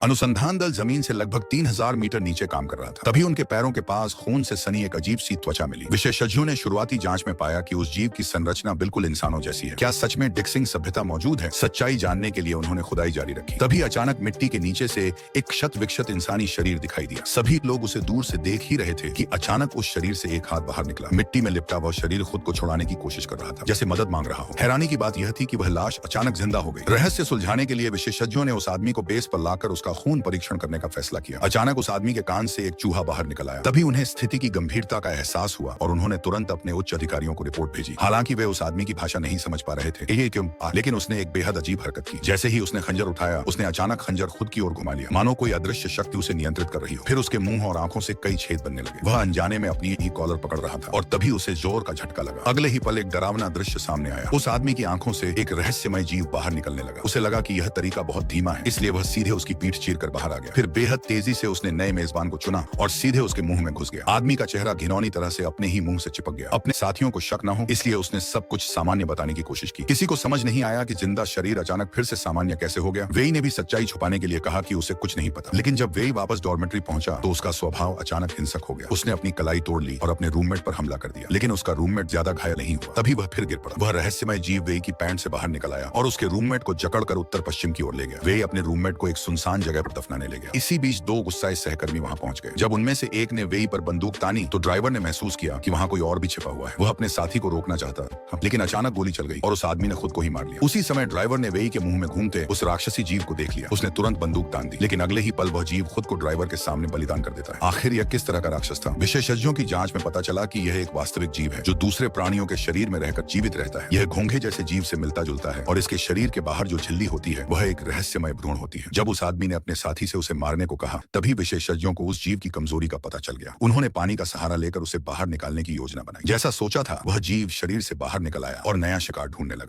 अनुसंधान दल जमीन से लगभग 3000 मीटर नीचे काम कर रहा था। तभी उनके पैरों के पास खून से सनी एक अजीब सी त्वचा मिली। विशेषज्ञों ने शुरुआती जांच में पाया कि उस जीव की संरचना बिल्कुल इंसानों जैसी है। क्या सच में डिक्सिंग सभ्यता मौजूद है? सच्चाई जानने के लिए उन्होंने खुदाई जारी रखी। तभी अचानक मिट्टी के नीचे से एक क्षत विक्षत इंसानी शरीर दिखाई दिया। सभी लोग उसे दूर से देख ही रहे थे कि अचानक उस शरीर से एक हाथ बाहर निकला। मिट्टी में लिपटा वह शरीर खुद को छुड़ाने की कोशिश कर रहा था, जैसे मदद मांग रहा हो। हैरानी की बात यह थी कि वह लाश अचानक जिंदा हो गई। रहस्य सुलझाने के लिए विशेषज्ञों ने उस आदमी को बेस पर लाकर उसका खून परीक्षण करने का फैसला किया। अचानक उस आदमी के कान से एक चूहा बाहर निकल आया। तभी उन्हें स्थिति की गंभीरता का एहसास हुआ और उन्होंने तुरंत अपने उच्च अधिकारियों को रिपोर्ट भेजी। हालांकि वे उस आदमी की भाषा नहीं समझ पा रहे थे। ये क्यों? लेकिन उसने एक बेहद अजीब हरकत की। जैसे ही उसने खंजर उठाया, उसने अचानक खंजर खुद की ओर घुमा लिया, मानो कोई अदृश्य शक्ति उसे नियंत्रित कर रही हो। फिर उसके मुंह और आंखों से कई छेद बनने लगे। वह अनजाने में अपनी ही कॉलर पकड़ रहा था और तभी उसे जोर का झटका लगा। अगले ही पल एक डरावना दृश्य सामने आया। उस आदमी की आंखों से एक रहस्यमय जीव बाहर निकलने लगा। उसे लगा कि यह तरीका बहुत धीमा है, इसलिए वह सीधे उसकी पीठ चीरकर बाहर आ गया। फिर बेहद तेजी से उसने नए मेजबान को चुना और सीधे उसके मुंह में घुस गया। आदमी का चेहरा घिनौनी तरह से अपने ही मुंह से चिपक गया। अपने साथियों को शक न हो, इसलिए उसने सब कुछ सामान्य बताने की कोशिश की। किसी को समझ नहीं आया कि जिंदा शरीर अचानक फिर से सामान्य कैसे हो गया। वेई ने भी सच्चाई छुपाने के लिए कहा कि उसे कुछ नहीं पता। लेकिन जब वेई वापस डॉर्मेट्री पहुंचा तो उसका स्वभाव अचानक हिंसक हो गया। उसने अपनी कलाई तोड़ ली और अपने रूममेट पर हमला कर दिया। लेकिन उसका रूममेट ज्यादा घायल नहीं हुआ। तभी वह फिर गिर पड़ा। वह रहस्यमय जीव वेई की पैंट से बाहर निकल आया और उसके रूममेट को जकड़कर उत्तर पश्चिम की ओर ले गया। वेई अपने रूममेट को एक सुनसान जगह पर दफनाने ले गया। इसी बीच दो गुस्साए सहकर्मी वहां पहुंच गए। जब उनमें से एक ने वेई पर बंदूक तानी तो ड्राइवर ने महसूस किया कि वहां कोई और भी छिपा हुआ है। वह अपने साथी को रोकना चाहता था, लेकिन अचानक गोली चल गई और उस आदमी ने खुद को ही मार लिया। उसी समय ड्राइवर ने वेई के मुंह में घूमते उस राक्षसी जीव को देख लिया। उसने तुरंत बंदूक तान दी, लेकिन अगले ही पल वह जीव खुद को ड्राइवर के सामने बलिदान कर देता है। आखिर यह किस तरह का राक्षस था? विशेषज्ञों की जांच में पता चला कि यह एक वास्तविक जीव है जो दूसरे प्राणियों के शरीर में रहकर जीवित रहता है। यह घोंघे जैसे जीव से मिलता जुलता है और इसके शरीर के बाहर जो झिल्ली होती है वह एक रहस्यमय भ्रूण होती है। जब उस आदमी ने अपने साथी से उसे मारने को कहा, तभी विशेषज्ञों को उस जीव की कमजोरी का पता चल गया। उन्होंने पानी का सहारा लेकर उसे बाहर निकालने की योजना बनाई। जैसा सोचा था वह जीव शरीर से बाहर निकल आया और नया शिकार ढूंढने लगा।